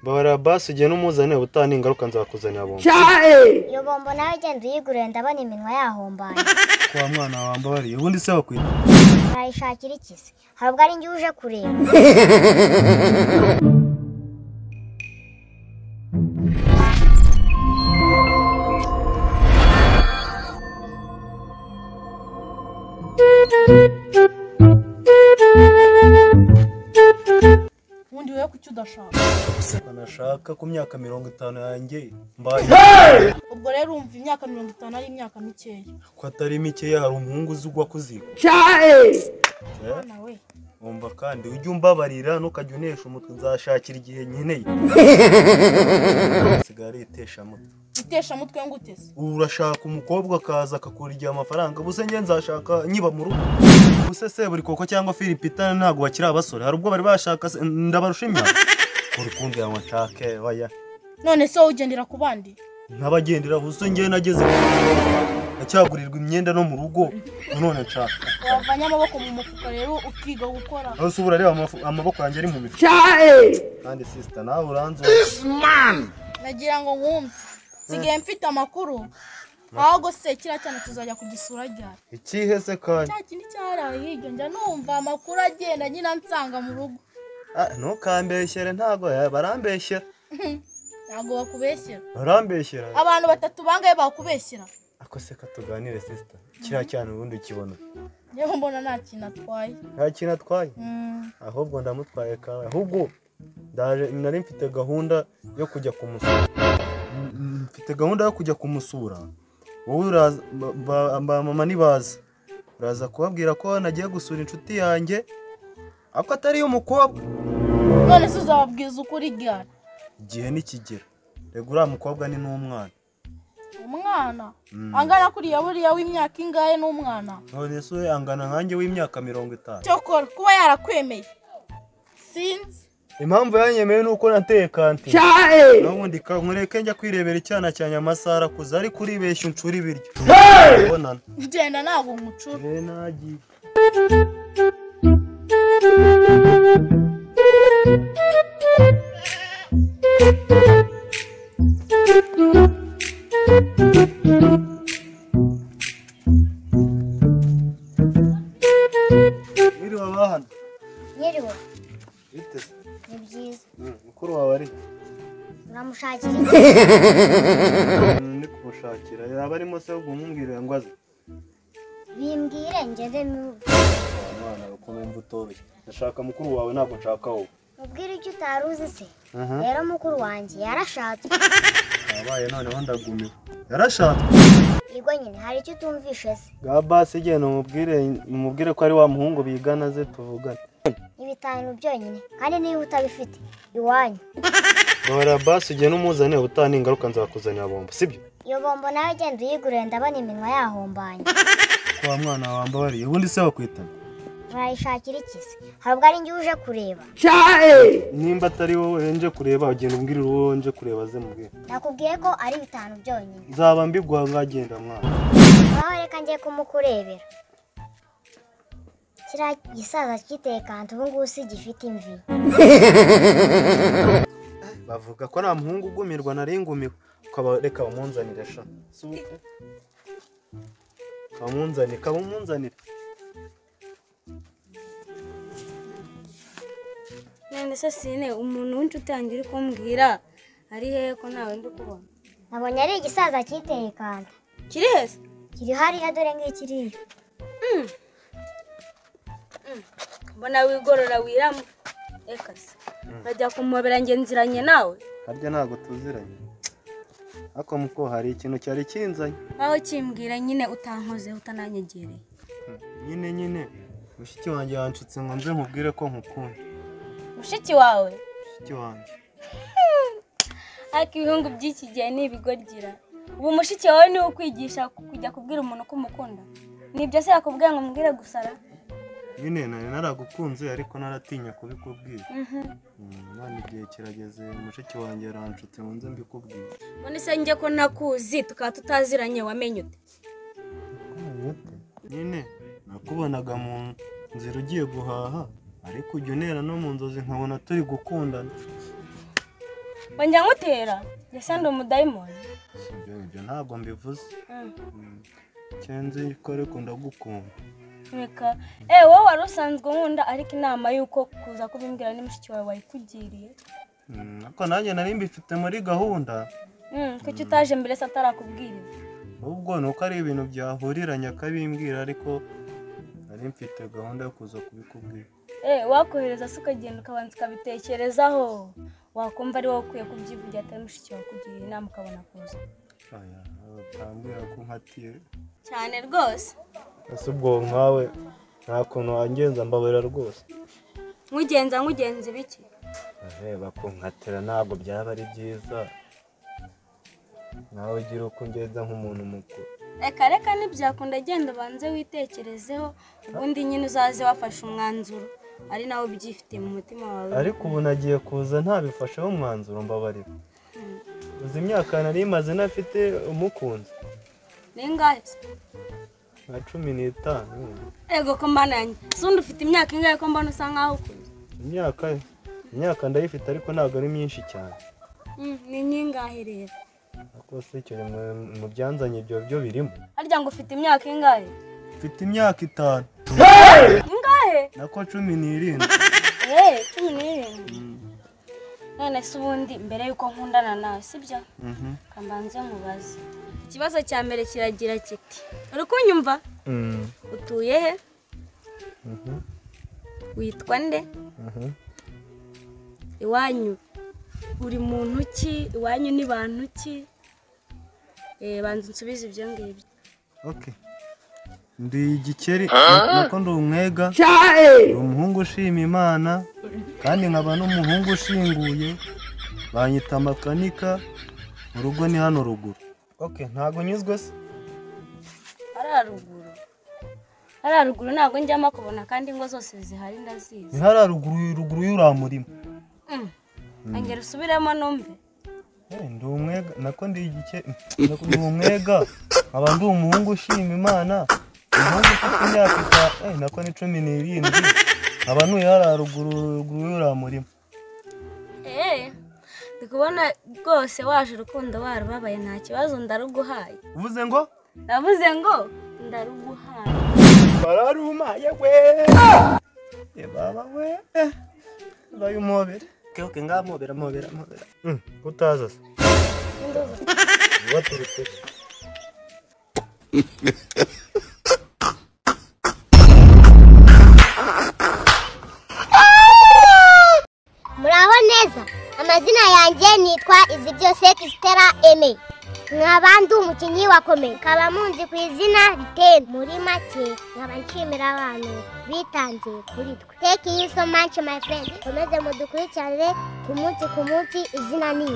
Bara basi ugiye n'umuzane utani ingaruka nzakuzanira bombo. Iyo bombo nawe genda uyigurire ndabona iminwa yahombaye. Kwa mwana wambabariye ubundi se wakwita. Urayishakira iki se? Hari ubwo ari njye uje kureba. Ubundi wewe kuki udashaka? Nashaka ku myaka 50 yanjye mbaye. Ubwo rero umva imyaka 50 ari imyaka mikeya. Ko atari mikeya hari umuhungu uzugwa kuziko. Nawe Umva kandi ujye umbabarira nukajya unesha umutwe nzashakira igihe nkeneye. Sigari itesha mutwe. itesha mutwe ngutese. Urashaka umukobwa akaza akakurya amafaranga buse nge nzashaka nyiba mu rugo. Buse se buri koko cyangwa Philipita ntago bakira abasore. Hari ubwo bari bashaka ndabarushimya. Uri kumbwira ngo nshake baya. None se ugendera ku bandi? Ntabagendera buse nge nageze acyagurirwa imyenda no mu rugo none nshaka. Wavanye amaboko mu mufuka rero ukiga gukora. Aho subura reba amaboko yanjye ari mu mifuka. Kandi sister nawe uranzo. Nagira ngo nkumve. Sigaye mfite amakuru. Ahubwo se kira cyane tuzajya kugisura ryari. Ikihe se kandi? Cya kindi cyaraye hiryo njya numva amakuru agenda nyina nsanga mu rugo. Ntukambeshyere ntago barambeshyera. Ntago bakubeshyera. Barambeshyera. Abantu batatu bangaye bakubeshyera. Ako se katuganire sister. Kira cyane ubundi ukibona. Yewe mbona nta kintu atwaye. Nta kintu atwaye? Ahubwo ndamutwaye kawe. Ahubwo ndaje nari mfite gahunda yo kujya kumusura. Mfite gahunda yo kujya kumusura. Wowe uraza mama nibaza. Uraza kubabwira ko nagiye gusura inshuti yanjye. Ako atari umukobwa. None se uzababwiza ukuri ryari? Igihe nikigera. Rego uriya mukobwa ni n'umwana. Umwana? Angana kuriya buriya w'imyaka ingahe n'umwana? None se angana nkanjye w'imyaka 50. Cyokora kuba yarakwemeye. Sinzi. Impamvu yanyemeye nuko nateye kanti. Nabundi nkureke njya kwirebera icyana cya Nyamasara kuza ari kuribeshya uncura ibiryo. Bonana. Ngenda nago nkucura. Nagiye. Iri wabahana. Nyiriwe. Ite. Ni byiza. Mukuru wawe ari. Uramushakira Ndi kumushakira. Yaba arimo se gumbwira ngo aze. bimbwire ngende n'ubu. Mwana ukomeye mbutoroshye. Ndashaka mukuru wawe ntabwo nshaka wowe. Mubwire icyo utaruzi se. Rero mukuru wanjye yarashatse. Yabaye noneho ndagumiwe. Yarashatse. Yego nyine hari icyo utumvishe se. Ga basi genda umubwire ko ari wa muhungu bigana ze tuvugane. Ibitanu byonyine kandi niba utabifite iwanyu. Bara basi ugiye n'umuzane utani ingaruka nzakuzanira bombo sibyo? Iyo bombo nawe genda uyigurire ndabona iminwa yahombanye. Kwa mwana wambabariye ubundi se wakwita. Urayishakira iki se? Hari ubwo ari njye uje kureba. Nimba atari wowe nje kureba ugenda umbwirira uwo nje kureba ze mubwire. Nakubwiye ko ari bitanu byonyine. Nzaba mbiguha ngagenda mwana. Aho reka ngiye kumukurebera. Kira gisaza kitekanta ubu ngubu si gifite imvi. Bavuga ko nta muhungu ugumirwa nari ngumiwe. Ukaba reka bamunzanire sha. Kamunzanire. None se sine umuntu w'inshuti yanjye uri kumbwira ari hehe ko nawe ndi kubona? Nabonye ari igisaza kitekanta. Kiri hese? Kiri hariya dore ngikiriya. Mbona wigorora wiramo. Eka se. Bajya kumubera ngenziranye nawe? Harya ntago tuziranye. Ako muko hari ikintu cyari kinzanye. Aho kimbwira nyine utankoze utananyegereye. Nyine. Mushiki wanjye yanshutse ngo nze nkubwire ko nkukunda. Mushiki wawe? Mushiki wanjye. Ariko ibihungu by'iki gihe ni ibigorgira. Ubu mushiki wawe ni ukwigisha kujya kubwira umuntu ko umukunda. Nibyo se yakubwira ngo mbwire gusara? Nyine naragukunze ariko naratinya kubikubwira. None igihe kirageze mushiki wanjye yaranshutse ngo nze mbikubwire. None se njye ko nakuzi tukaba tutaziranye wamenye ute? Nyine nakubonaga mu nzira ugiye guhaha ariko ujya unera no mu nzozi nkabona turi gukundana. Wongera ngutera ese ndi umudayimoni ibyo ntabwo mbivuze cyenze ko ariko ndagukunda reka wowe wari usanzwe nkunda ariko inama yuko kuza kubimbwira ni mushiki wawe wayikugiriye ariko nanjye nari mbifite muri gahunda kuki utaje mbere se atarakubwira ubwo nuko ari ibintu byahuriranye akabimbwira ariko nari mfite gahunda yo kuza kubikubwira wakohereza se ukagenda ukabanza ukabitekerezaho wakumva ari wowe ukwiye kubyivugira atari mushiki wawe kugiriye inama ukabona kuza utambwira ko nkatiye cyane rwose ese ubwo nkawe nta kuntu wangenza mbabarira rwose nkugenza ibiki reba ko nkatira ntabwo byaba ari byiza nawe ugira uko ungenza nk'umuntu mukuru reka ntibyakunda agenda ubanze witekerezeho ubundi nyine uzaze wafashe umwanzuro ari nawe ubyifitiye mu mutima wawe ariko ubu nagiye kuza ntabifasheho umwanzuro mbabarira uzi imyaka nari imaze nafite umukunzi ni ingahe nka 15 ego ko mbana yanjye sundi ufite imyaka ingahe ko mbona usa nkaho ukuze imyaka ndayifite ariko ntabwo ari myinshi cyane ni nyingahe rero rwose icyo mu byanzanye ibyo byo birimo harya ngo ufite imyaka ingahe mfite imyaka 5 ingahe nako 17 17 none se ubundi mbere yuko nkundana nawe sibyo kambanze nkubaze ikibazo cya mbere kiragira kiti uri kunyumva utuye he witwa nde iwanyu uri muntu ki iwanyu ni bantu ki banze nsubize ibyo ngibyo ndi igikeri nako ndi umwega umuhungu ushima Imana kandi nkaba n'umuhungu ushinguye banyita amakanika mu rugo ni hano ruguru ntago nyuzwe se hariya ruguru ntabwo njyamo kubona kandi ingo zose zihari ndazizi ni hariya ruguru y'uramurima angera usubiremo numve ndi umwega nako ndi igikeri ndi umwega nkaba ndi umuhungu ushima Imana umuhungu ufite imyaka nako ni 17 nkaba ntuye hariya ruguru y'uramurima ndi kubona rwose waje urukundo warubabaye nta kibazo ndaruguhaye uvuze ngo ndavuze ngo ndaruguhaye bararumaye we baba we bayumobere ngamobera utaza se waturutse muraho neza amazina yanjye nitwa izi byose Stella Aime nkaba ndi umukinnyi wa komedi nkaba munzi ku izina Biteni muri make nkaba nshimira abantu bitanze kuri twe thank you so much my friend komeze mudukurikirane ku munsi izina ni